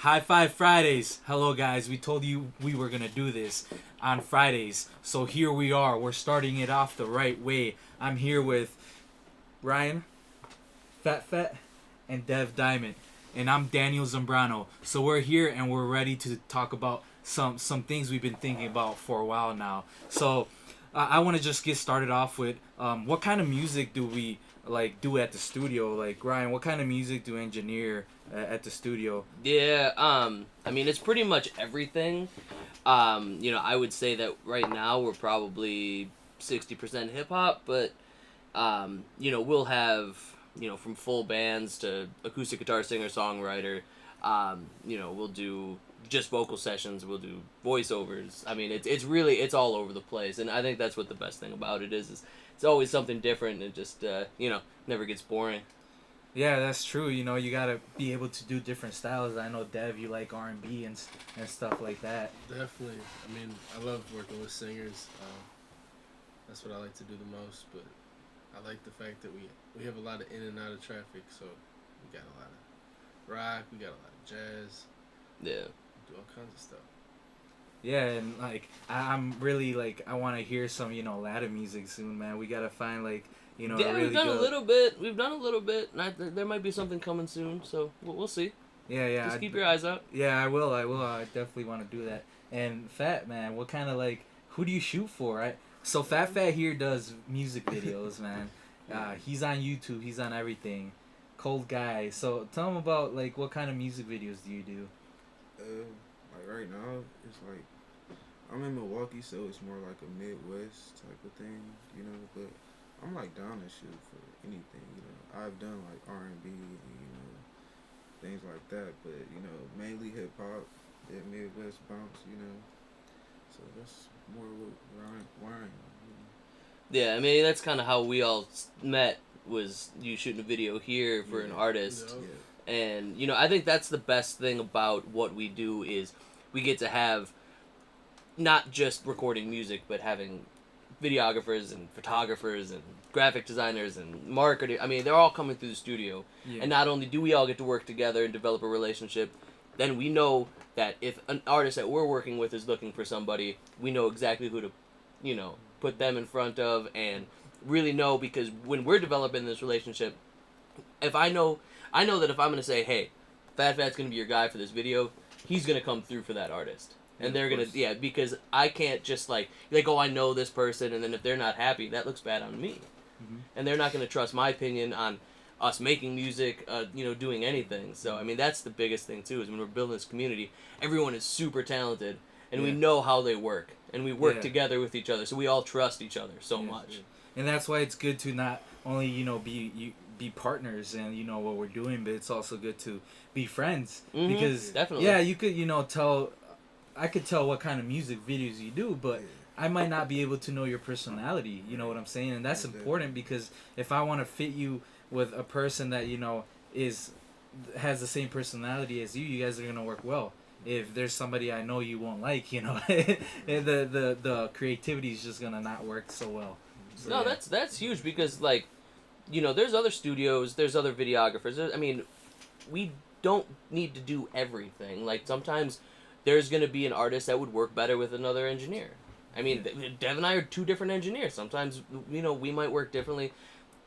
HiFive Fridays. Hello, guys. We told you we were gonna do this on Fridays, so here we are. We're starting it off the right way. I'm here with Ryan, Fat, and Dev Diamond, and I'm Daniel Zambrano. So we're here and we're ready to talk about some things we've been thinking about for a while now. So I want to just get started off with what kind of music do we do at the studio? Like Ryan, what kind of music do you engineer at the studio? Yeah, I mean, it's pretty much everything. I would say that right now we're probably 60% hip hop, but, we'll have, from full bands to acoustic guitar singer, songwriter, we'll do just vocal sessions, we'll do voiceovers. I mean, it's all over the place, and I think that's what the best thing about it is it's always something different, and just, never gets boring. Yeah, that's true. You know, you gotta be able to do different styles. I know Dev, you like R&B and stuff like that. Definitely. I mean, I love working with singers. That's what I like to do the most. But I like the fact that we have a lot of in and out of traffic. So we got a lot of rock. We got a lot of jazz. Yeah. We do all kinds of stuff. Yeah, and I'm really I want to hear some Latin music soon, man. We gotta find Yeah, really we've done good... a little bit. We've done a little bit. There might be something coming soon, so we'll see. Yeah. Just keep your eyes out. Yeah, I will. I definitely want to do that. And Fat, man, what kind of who do you shoot for? Right. So Fat here does music videos, man. He's on YouTube. He's on everything. Cold guy. So tell him about what kind of music videos do you do? Right now, it's I'm in Milwaukee, so it's more like a Midwest type of thing, but I'm down to shoot for anything, I've done R&B and things like that, but mainly hip hop, that Midwest bounce, so that's more what Ryan. Yeah, I mean that's kind of how we all met. Was you shooting a video here for an artist? Yeah. And I think that's the best thing about what we do is we get to have not just recording music, but having videographers and photographers and graphic designers and marketing. I mean, they're all coming through the studio. Yeah. And not only do we all get to work together and develop a relationship, then we know that if an artist that we're working with is looking for somebody, we know exactly who to, put them in front of, and really know, because when we're developing this relationship, if I know that if I'm going to say, hey, Fat's going to be your guy for this video, he's going to come through for that artist. And they're going to, because I can't just oh, I know this person, and then if they're not happy, that looks bad on me. Mm-hmm. And they're not going to trust my opinion on us making music, doing anything. So, I mean, that's the biggest thing, too, is when we're building this community, everyone is super talented, and we know how they work, and we work together with each other, so we all trust each other so much. Yeah. And that's why it's good to not only, be partners and what we're doing, but it's also good to be friends. Mm-hmm. Because, definitely. Yeah, you could, I could tell what kind of music videos you do, but I might not be able to know your personality, you know what I'm saying? And that's important, because if I want to fit you with a person that, has the same personality as you guys are going to work well. If there's somebody I know you won't like, the creativity is just going to not work so well. So, no, that's huge, because, there's other studios, there's other videographers. I mean, we don't need to do everything. Sometimes there's going to be an artist that would work better with another engineer. I mean, Dev and I are two different engineers. Sometimes, we might work differently.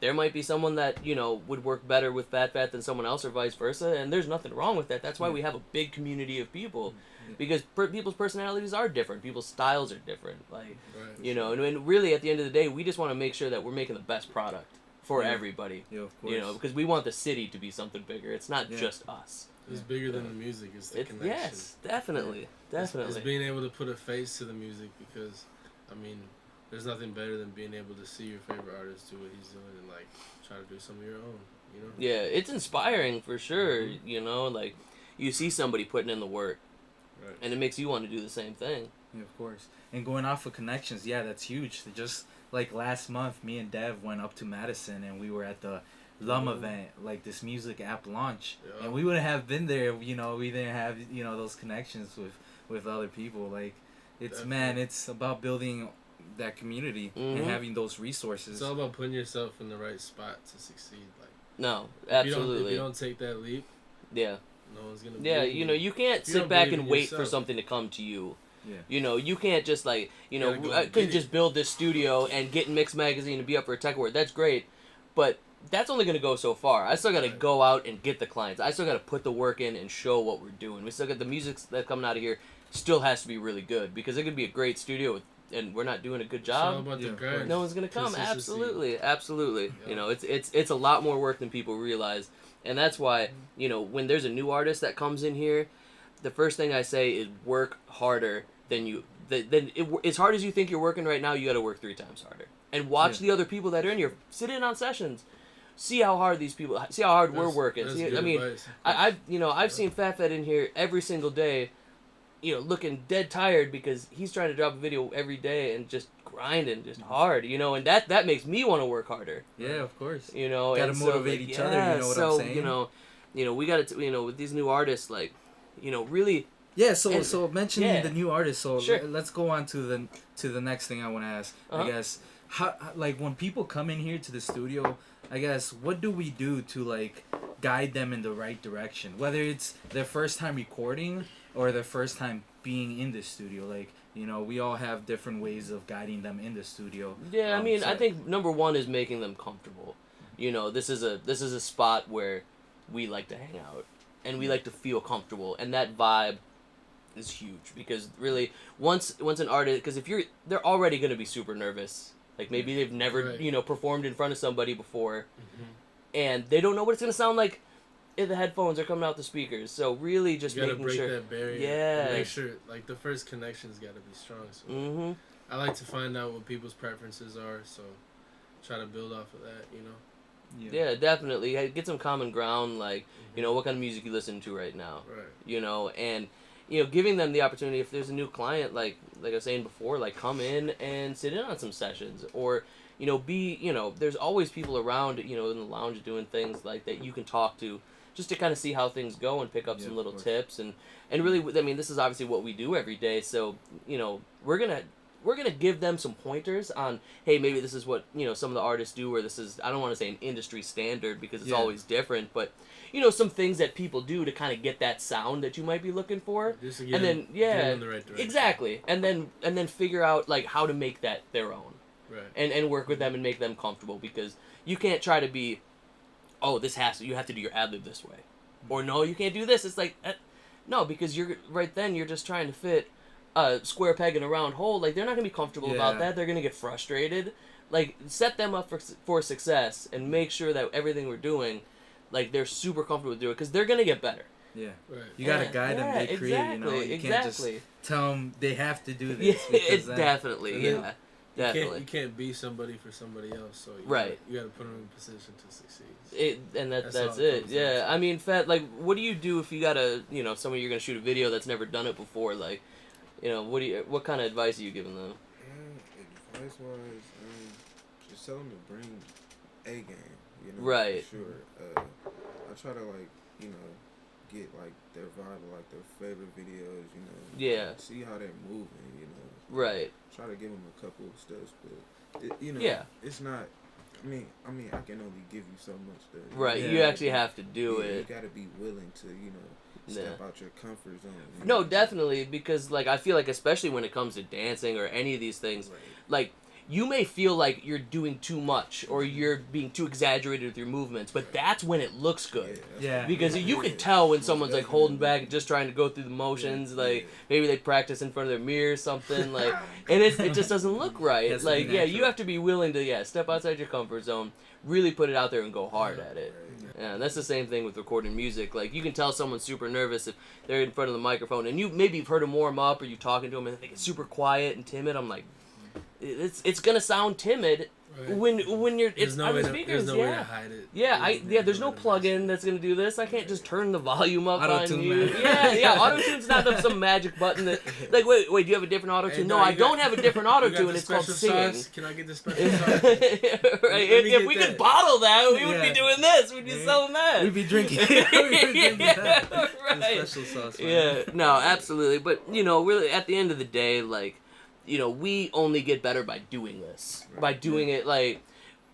There might be someone that, would work better with Fat than someone else, or vice versa, and there's nothing wrong with that. That's why we have a big community of people, because people's personalities are different. People's styles are different. And really, at the end of the day, we just want to make sure that we're making the best product for everybody. Yeah, of course. Because we want the city to be something bigger. It's not just us. It's bigger than the music. It's the connection. Yes, definitely. Definitely. It's being able to put a face to the music, because, I mean, there's nothing better than being able to see your favorite artist do what he's doing and, try to do some of your own, Yeah, it's inspiring for sure, you see somebody putting in the work, and it makes you want to do the same thing. Yeah, of course. And going off of connections, that's huge. Just last month, me and Dev went up to Madison, and we were at the event, this music app launch, and we wouldn't have been there, we didn't have those connections with other people. It's about building that community and having those resources. It's all about putting yourself in the right spot to succeed. No, absolutely. If you don't take that leap, yeah, no one's gonna. Yeah, believe you know, you can't If you sit don't back believe and in wait for yourself. something to come to you. Yeah. You know, you can't just like, you know, gotta go I and couldn't get just it. build this studio and get in Mix Magazine and be up for a tech award. That's great, but that's only gonna go so far. I still gotta Right. go out and get the clients. I still gotta put the work in and show what we're doing. We still got the music that's coming out of here. Still has to be really good because it could be a great studio with, and we're not doing a good It's all job. about Yeah, the of grind. course. No one's gonna come. Consistency. Absolutely. Yeah. You know, it's a lot more work than people realize, and that's why, you know, when there's a new artist that comes in here, the first thing I say is work harder than you. As hard as you think you're working right now, you got to work 3 times harder, and watch Yeah. the other people that are in here. Sit in on sessions, see how hard these people, see how hard we're That's- working. that's See, good I mean, advice. I've seen Fat Fed in here every single day, you know, looking dead tired because he's trying to drop a video every day and just grinding, just hard, you know, and that makes me want to work harder, Yeah, of course. you know. Gotta and motivate each other, you know what I'm saying? You know, we got to, you know, with these new artists, like, you know, really. Yeah, so And- so mentioning yeah. the new artist, so Sure. let's go on to the next thing I want to ask. Uh-huh. I guess how like when people come in here to the studio, I guess what do we do to like guide them in the right direction? Whether it's their first time recording or their first time being in the studio, like, you know, we all have different ways of guiding them in the studio. Yeah, I mean, so- I think number one is making them comfortable. You know, this is a spot where we like to hang out and we like to feel comfortable, and that vibe is huge because really once an artist, because they're already going to be super nervous, like maybe they've never Right. you know, performed in front of somebody before, Mhm. and they don't know what it's going to sound like if the headphones are coming out the speakers. So really just You gotta making break sure. that barrier. Yeah. And make sure, like, the first connection's gotta be strong. So Mm-hmm. I like to find out what people's preferences are. So try to build off of that. You know. Yeah, definitely. Hey, get some common ground, like, you know, what kind of music you listen to right now. Right. You know, and, you know, giving them the opportunity, if there's a new client, like I was saying before, like, come in and sit in on some sessions, or, you know, there's always people around, you know, in the lounge doing things like that you can talk to, just to kind of see how things go and pick up Yeah, some of little course. tips, and really, I mean, this is obviously what we do every day, so, you know, we're gonna give them some pointers on, hey, maybe this is what, you know, some of the artists do, or this is, I don't want to say an industry standard because it's Yeah. always different, but, you know, some things that people do to kind of get that sound that you might be looking for. Just to get And then, them, yeah, get them in the right direction. Exactly. And then figure out, like, how to make that their own. Right. And work with them and make them comfortable, because you can't try to be, oh, you have to do your ad-lib this way. Or no, you can't do this. It's like, no, because you're just trying to fit a square peg in a round hole. Like, they're not going to be comfortable about Yeah. that. They're going to get frustrated. Like, set them up for success and make sure that everything we're doing, like, they're super comfortable with doing it, because they're going to get better. Yeah. Right. You gotta Yeah, guide them. yeah, They create. You know, you exactly, can't just exactly. tell them they have to do Yeah, this. because it's then- definitely, And yeah. then Definitely. You can't be somebody for somebody else. So Right. You gotta put them in a position to succeed. That's That's all it. it comes Yeah, down to. I mean, Fat, like, what do you do if you gotta, you know, somebody you're gonna shoot a video that's never done it before? Like, you know, what kind of advice are you giving them? Advice wise, just tell them to bring a game. You know, Right. For sure. I try to you know, get their vibe, their favorite videos. You know. Yeah. See how they're moving. You know. Right. Try to give them a couple of steps, but you know, Yeah. it's not. I mean, I can only give you so much. Right. Yeah. You actually have to do You it. gotta be willing to, step out your comfort zone. you No, know? definitely, because, like, I feel like, especially when it comes to dancing or any of these things, Right. like, you may feel like you're doing too much or you're being too exaggerated with your movements, but that's when it looks good. that's Yeah. what- Because you yeah, can tell when most someone's like holding definitely. back and just trying to go through the motions, Yeah, like yeah. maybe they practice in front of their mirror or something, like, and it just doesn't look right. Has to be Like, yeah, you natural. have to be willing to step outside your comfort zone, really put it out there and go hard at it. Right. Yeah, and that's the same thing with recording music. Like, you can tell someone's super nervous if they're in front of the microphone, and you've heard them warm up, or you talking to them, and they get super quiet and timid. I'm like, it's gonna sound timid Right. when you're There's it's no on way the to, speakers. there's no way Yeah. to hide it. There's no plug-in that's gonna do this. I can't just turn the volume up on Auto-tune, you. man. Yeah. Auto-tune's not some magic button that, like, wait, do you have a different auto-tune? Hey, no, no, I you don't got- have a different You got auto-tune. the It's called special singing. sauce? Can I get the special sauce? Right. Let me If we get could that. bottle that, we would Yeah. be doing this. We'd be Yeah. selling that. We'd be drinking. We'd be drinking that. The Right. special sauce. Man. Yeah, no, absolutely. But, you know, really, at the end of the day, like, you know, we only get better by doing this. Right. By doing it, like,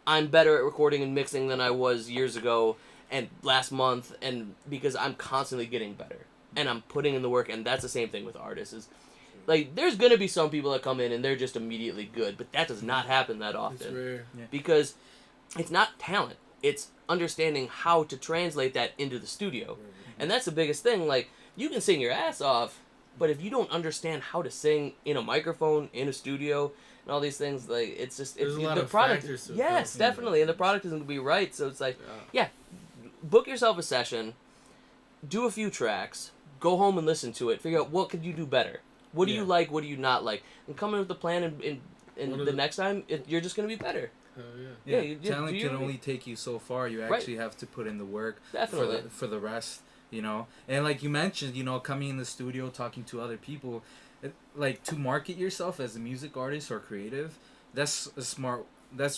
I'm better at recording and mixing than I was years ago. and last month, and because I'm constantly getting better and I'm putting in the work. And that's the same thing with artists. Is like there's gonna be some people that come in and they're just immediately good, but that does not happen that It's often rare. because it's not talent. It's understanding how to translate that into the studio. And that's the biggest thing. Like, you can sing your ass off, but if you don't understand how to sing in a microphone, in a studio, and all these things, like, it's just... There's a lot the of product, factors to it. yes, definitely. And the product isn't going to be right. So it's like, Yeah. book yourself a session, do a few tracks, go home and listen to it, figure out what could you do better. What do you like, what do you not like? And come in with a plan, and the next time, you're just going to be better. Hell yeah. Talent can only take you so far. You actually have to put in the work Definitely. for the rest, you know. And like you mentioned, you know, coming in the studio, talking to other people, like to market yourself as a music artist or creative, that's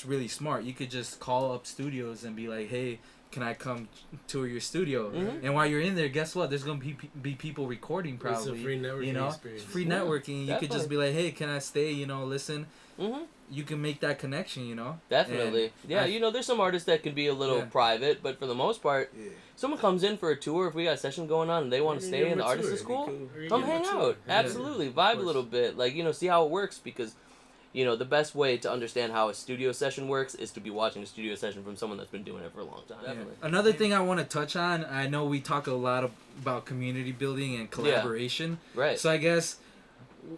really smart. You could just call up studios and be like, hey, can I come tour your studio? Mm-hmm. And while you're in there, guess what? There's gonna be people recording probably. It's a free networking you know, experience. it's free Yeah, networking. You could just be like, hey, can I stay? You know, listen. Mm-hmm. You can make that connection. You know. Definitely. And you know, there's some artists that can be a little private, but for the most part, someone comes in for a tour, if we got a session going on and they want to stay and the artist is cool, come hang out. Absolutely. Vibe a little bit. Like, you know, see how it works because, you know, the best way to understand how a studio session works is to be watching a studio session from someone that's been doing it for a long time. Definitely. Another thing I want to touch on, I know we talk a lot about community building and collaboration. Right. So I guess,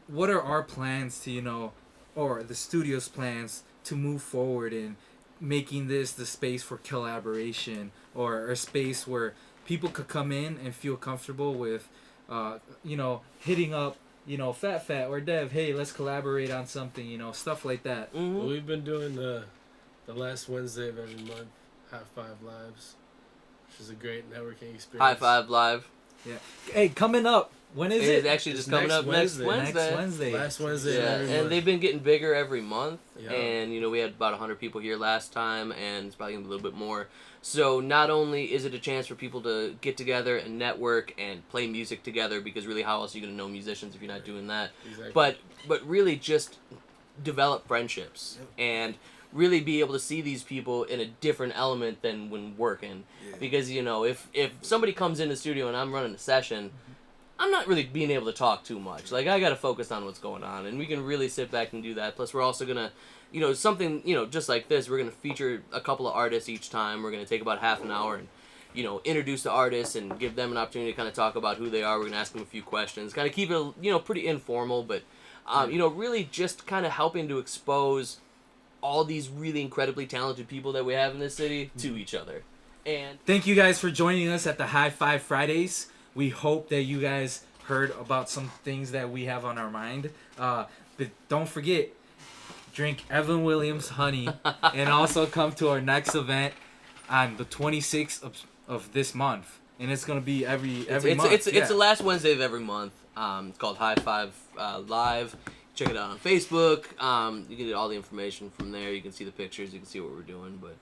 what are our plans to, you know, or the studio's plans to move forward in making this the space for collaboration or a space where people could come in and feel comfortable with, you know, hitting up, you know, Fat or Dev, hey, let's collaborate on something, you know, stuff like that. Mm-hmm. Well, we've been doing the last Wednesday of every month, HiFive Lives, which is a great networking experience. HiFive Live. Yeah. Hey, coming up. When is it? It's actually just coming up next Wednesday. Next Wednesday. Last Wednesday Yeah, of every month. and they've been getting bigger every month. Yeah. And, you know, we had about 100 people here last time, and it's probably going to be a little bit more. So not only is it a chance for people to get together and network and play music together, because really how else are you going to know musicians if you're not doing that? Exactly. But really just develop friendships and really be able to see these people in a different element than when working. Yeah. Because, you know, if somebody comes in the studio and I'm running a session, I'm not really being able to talk too much. Like, I got to focus on what's going on, and we can really sit back and do that. Plus, we're also going to, you know, something, you know, just like this, we're going to feature a couple of artists each time. We're going to take about half an hour and, you know, introduce the artists and give them an opportunity to kind of talk about who they are. We're going to ask them a few questions, kind of keep it, you know, pretty informal, but, you know, really just kind of helping to expose all these really incredibly talented people that we have in this city to each other. And thank you guys for joining us at the HiFive Fridays. We hope that you guys heard about some things that we have on our mind. But don't forget, drink Evan Williams honey, and also come to our next event on the 26th of this month. And it's gonna be every month. It's the last Wednesday of every month. It's called HiFive Live. Check it out on Facebook. You can get all the information from there. You can see the pictures. You can see what we're doing. But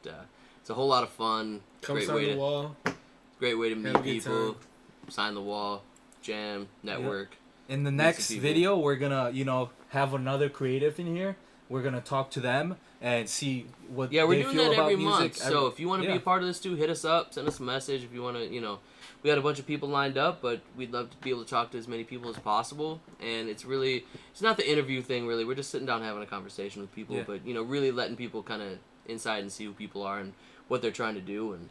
it's a whole lot of fun. Come sign the wall. Great way to meet Have a good people. time. Sign the wall, jam, network. In the next video, we're gonna, you know, have another creative in here. We're gonna talk to them and see what we're they doing feel that about every music. month. So if you want to be a part of this too, hit us up, send us a message. If you want to, you know, we got a bunch of people lined up, but we'd love to be able to talk to as many people as possible. And it's not the interview thing really. We're just sitting down having a conversation with people, but, you know, really letting people kind of inside and see who people are and what they're trying to do, and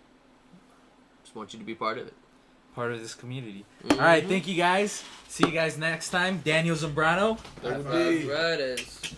just want you to be part of it. Part of this community. Mm-hmm. All right, thank you guys. See you guys next time. Daniel Zambrano. HiFive Fridays.